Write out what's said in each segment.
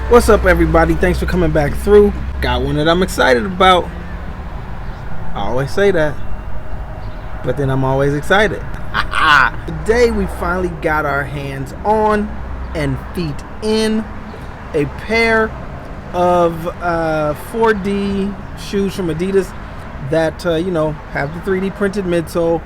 What's up, everybody? Thanks for coming back through. Got one that I'm excited about. I always say that, but then I'm always excited. Today we finally got our hands on and feet in a pair of 4D shoes from Adidas that have the 3D printed midsole.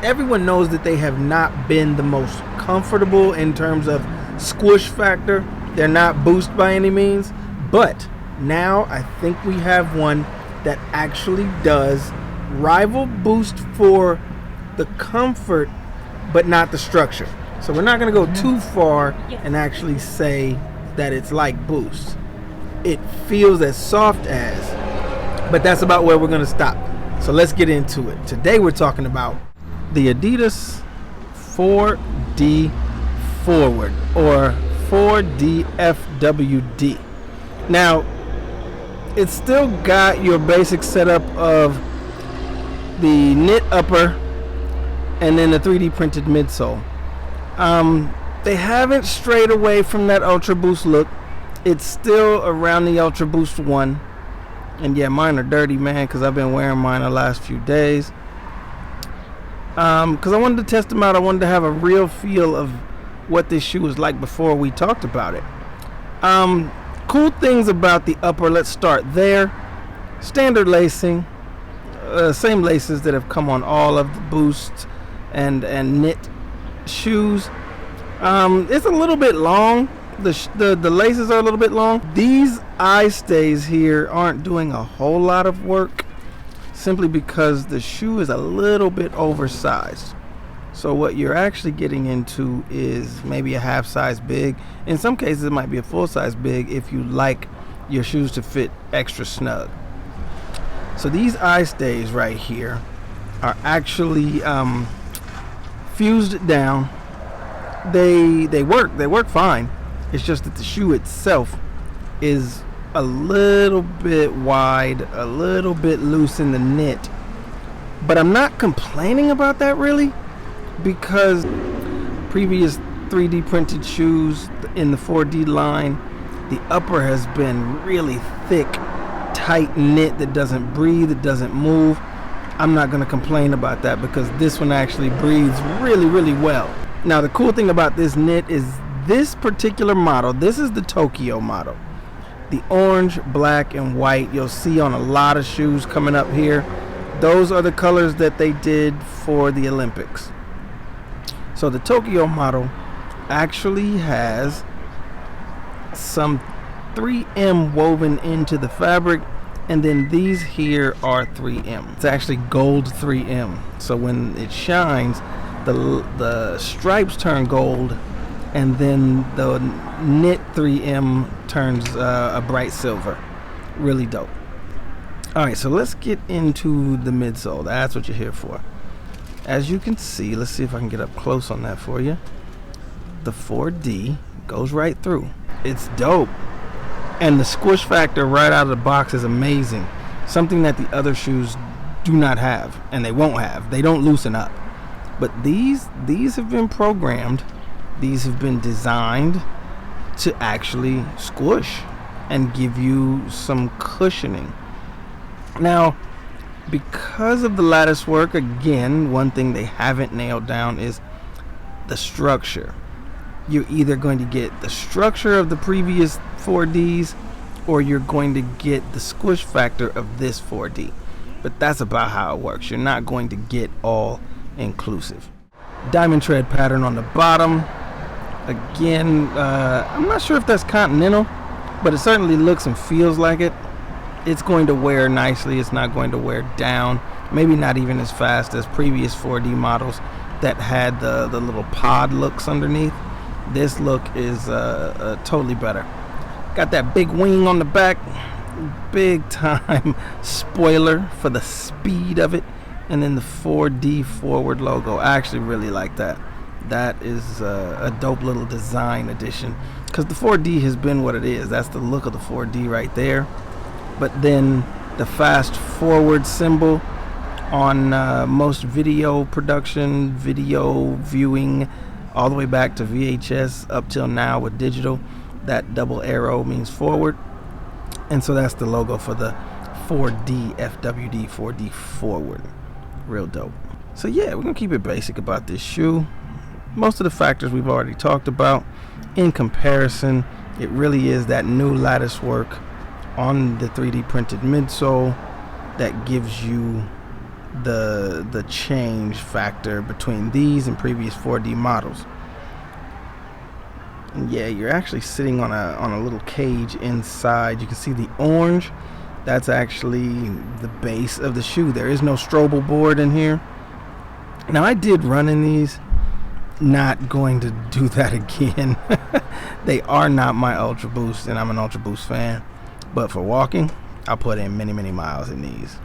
Everyone knows that they have not been the most comfortable in terms of squish factor. They're not Boost by any means, but now I think we have one that actually does rival Boost for the comfort, but not the structure. So we're not going to go too far and actually say that it's like Boost. It feels as soft as, but that's about where we're going to stop. So let's get into it. Today we're talking about the Adidas 4D Forward, or 4DFWD. Now, it's still got your basic setup of the knit upper and then the 3D printed midsole. They haven't strayed away from that Ultra Boost look. It's still around the Ultra Boost 1. And yeah, mine are dirty, man, because I've been wearing mine the last few days. Because I wanted to test them out. I wanted to have a real feel of what this shoe was like before we talked about it. Cool things about the upper, let's start there. Standard lacing, same laces that have come on all of the Boost and knit shoes. It's a little bit long. The laces are a little bit long. These eye stays here aren't doing a whole lot of work, simply because the shoe is a little bit oversized. So what you're actually getting into is maybe a half size big. In some cases it might be a full size big if you like your shoes to fit extra snug. So these eye stays right here are actually fused down. They work fine. It's just that the shoe itself is a little bit wide, a little bit loose in the knit. But I'm not complaining about that really, because previous 3D printed shoes in the 4D line, the upper has been really thick, tight knit that doesn't breathe, it doesn't move. I'm not going to complain about that because this one actually breathes really, really well. Now the cool thing about this knit is this particular model, this is the Tokyo model. The orange, black, and white you'll see on a lot of shoes coming up here. Those are the colors that they did for the Olympics. So the Tokyo model actually has some 3M woven into the fabric, and then these here are 3M. It's actually gold 3M. So when it shines, the stripes turn gold, and then the knit 3M turns a bright silver. Really dope. Alright, so let's get into the midsole. That's what you're here for. As you can see, let's see if I can get up close on that for you. The 4D goes right through. It's dope. And the squish factor right out of the box is amazing. Something that the other shoes do not have, and they won't have. They don't loosen up. But these have been programmed. These have been designed to actually squish and give you some cushioning. Now, because of the lattice work, again, one thing they haven't nailed down is the structure. You're either going to get the structure of the previous 4Ds, or you're going to get the squish factor of this 4D. But that's about how it works. You're not going to get all inclusive. Diamond tread pattern on the bottom. Again, I'm not sure if that's continental, but it certainly looks and feels like it. It's going to wear nicely. It's not going to wear down. Maybe not even as fast as previous 4D models that had the little pod looks underneath. This look is totally better. Got that big wing on the back. Big time spoiler for the speed of it. And then the 4D forward logo. I actually really like that. That is a dope little design addition, because the 4D has been what it is. That's the look of the 4D right there. But then the fast forward symbol on most video production, video viewing all the way back to VHS up till now with digital. That double arrow means forward, and so that's the logo for the 4D FWD, 4D forward. Real dope. So yeah, we're gonna keep it basic about this shoe. Most of the factors we've already talked about. In comparison, it really is that new lattice work on the 3D printed midsole that gives you the change factor between these and previous 4D models. And yeah, you're actually sitting on a little cage inside. You can see the orange. That's actually the base of the shoe. There is no strobel board in here. Now, I did run in these. Not going to do that again. They are not my Ultra Boost, and I'm an Ultra Boost fan. But for walking, I'll put in many, many miles in these.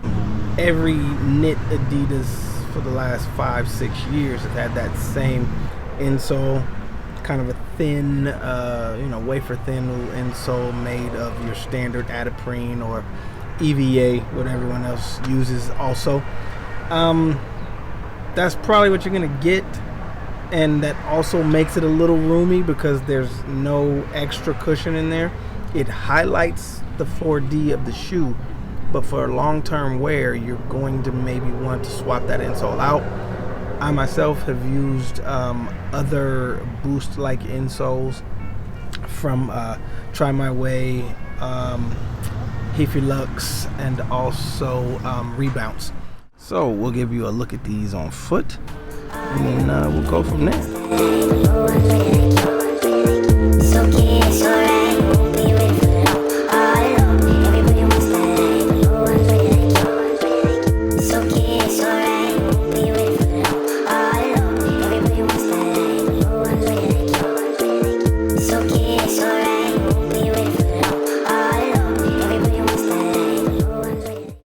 Every knit Adidas for the last 5-6 years have had that same insole, kind of a thin, wafer thin little insole made of your standard Adiprene or EVA, what everyone else uses also. That's probably what you're gonna get, and that also makes it a little roomy because there's no extra cushion in there. It highlights the 4D of the shoe, but for long-term wear, you're going to maybe want to swap that insole out. I myself have used other Boost-like insoles from Try My Way, RDQLUS, and also Rebounce. So we'll give you a look at these on foot, and then we'll go from there.